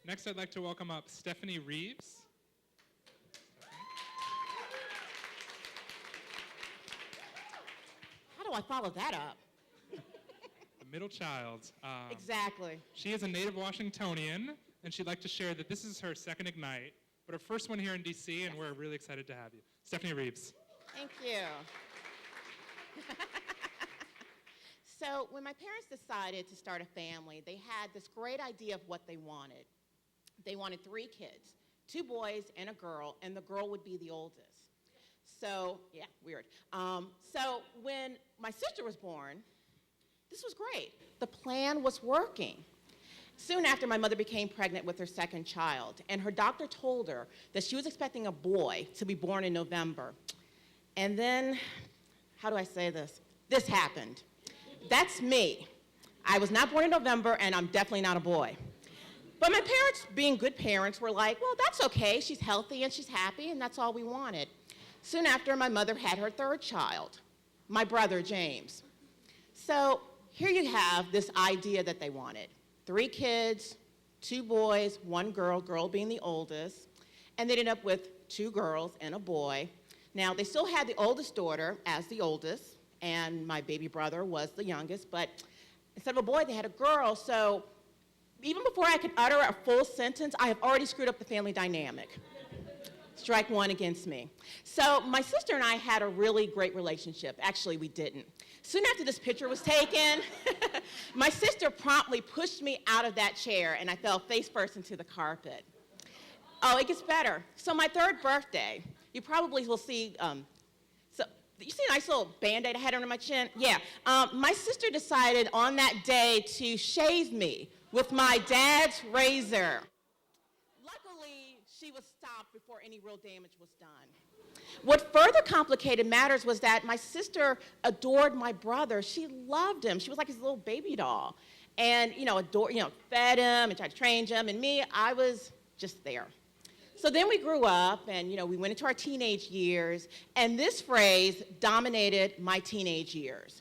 Next, I'd like to welcome up Stefanie Reeves. How do I follow that up? The middle child. Exactly. She is a native Washingtonian, and she'd like to share that this is her second Ignite, but her first one here in DC, and we're really excited to have you. Stefanie Reeves. Thank you. So when my parents decided to start a family, they had this great idea of what they wanted. They wanted 3 kids, 2 boys and a girl, and the girl would be the oldest. So, yeah, weird. So when my sister was born, this was great. The plan was working. Soon after, my mother became pregnant with her second child, and her doctor told her that she was expecting a boy to be born in November. And then, how do I say this? This happened. That's me. I was not born in November, and I'm definitely not a boy. But my parents, being good parents, were like, well, that's okay. She's healthy and she's happy, and that's all we wanted. Soon after, my mother had her third child, my brother, James. So here you have this idea that they wanted. 3 kids, 2 boys, 1 girl, girl being the oldest, and they ended up with 2 girls and a boy. Now, they still had the oldest daughter as the oldest, and my baby brother was the youngest, but instead of a boy, they had a girl, so even before I could utter a full sentence, I have already screwed up the family dynamic. Strike 1 against me. So my sister and I had a really great relationship. Actually, we didn't. Soon after this picture was taken, my sister promptly pushed me out of that chair, and I fell face first into the carpet. Oh, it gets better. So my 3rd birthday, you probably will see, so you see a nice little Band-Aid I had under my chin? Yeah. My sister decided on that day to shave me with my dad's razor. Luckily, she was stopped before any real damage was done. What further complicated matters was that my sister adored my brother. She loved him. She was like his little baby doll. And, fed him and tried to train him. And me, I was just there. So then we grew up and, we went into our teenage years. And this phrase dominated my teenage years.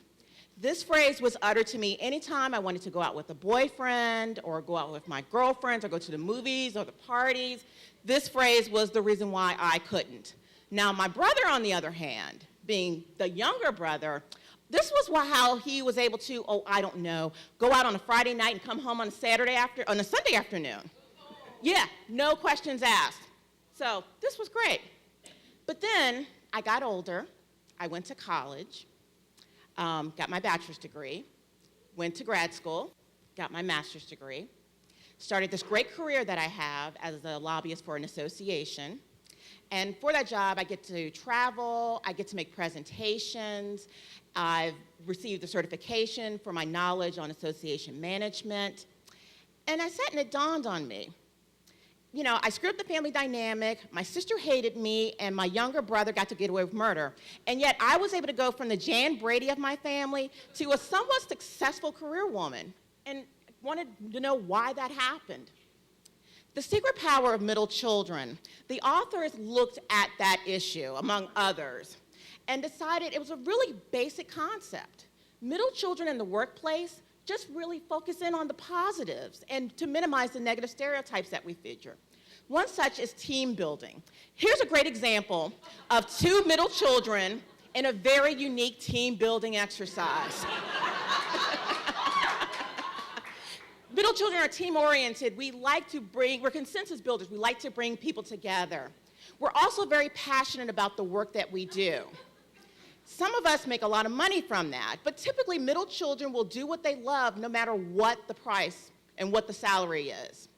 This phrase was uttered to me anytime I wanted to go out with a boyfriend or go out with my girlfriends or go to the movies or the parties. This phrase was the reason why I couldn't. Now, my brother, on the other hand, being the younger brother, this was how he was able to, go out on a Friday night and come home on a Sunday afternoon. Yeah, no questions asked. So this was great. But then I got older. I went to college. Got my bachelor's degree, went to grad school, got my master's degree, started this great career that I have as a lobbyist for an association. And for that job, I get to travel, I get to make presentations, I've received a certification for my knowledge on association management. And I sat and it dawned on me. I screwed up the family dynamic, my sister hated me, and my younger brother got to get away with murder. And yet I was able to go from the Jan Brady of my family to a somewhat successful career woman, and wanted to know why that happened. The Secret Power of Middle Children. The authors looked at that issue, among others, and decided it was a really basic concept. Middle children in the workplace just really focus in on the positives and to minimize the negative stereotypes that we feature. One such is team building. Here's a great example of 2 middle children in a very unique team building exercise. Middle children are team-oriented. We're consensus builders. We like to bring people together. We're also very passionate about the work that we do. Some of us make a lot of money from that, but typically middle children will do what they love no matter what the price and what the salary is.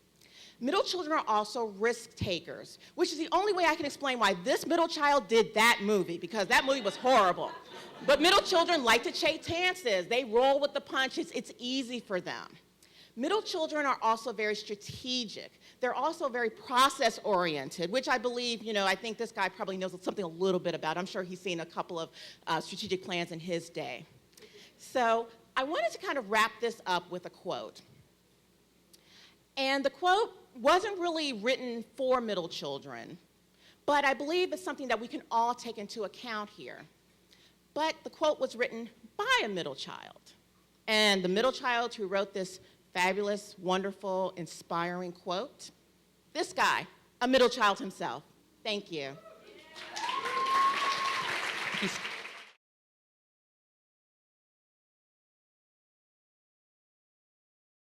Middle children are also risk takers, which is the only way I can explain why this middle child did that movie, because that movie was horrible. But middle children like to take chances. They roll with the punches. It's easy for them. Middle children are also very strategic. They're also very process-oriented, which I believe, I think this guy probably knows something a little bit about. I'm sure he's seen a couple of strategic plans in his day. So I wanted to kind of wrap this up with a quote. And the quote wasn't really written for middle children, but I believe it's something that we can all take into account here. But the quote was written by a middle child. And the middle child who wrote this fabulous, wonderful, inspiring quote. This guy, a middle child himself. Thank you. Thank you.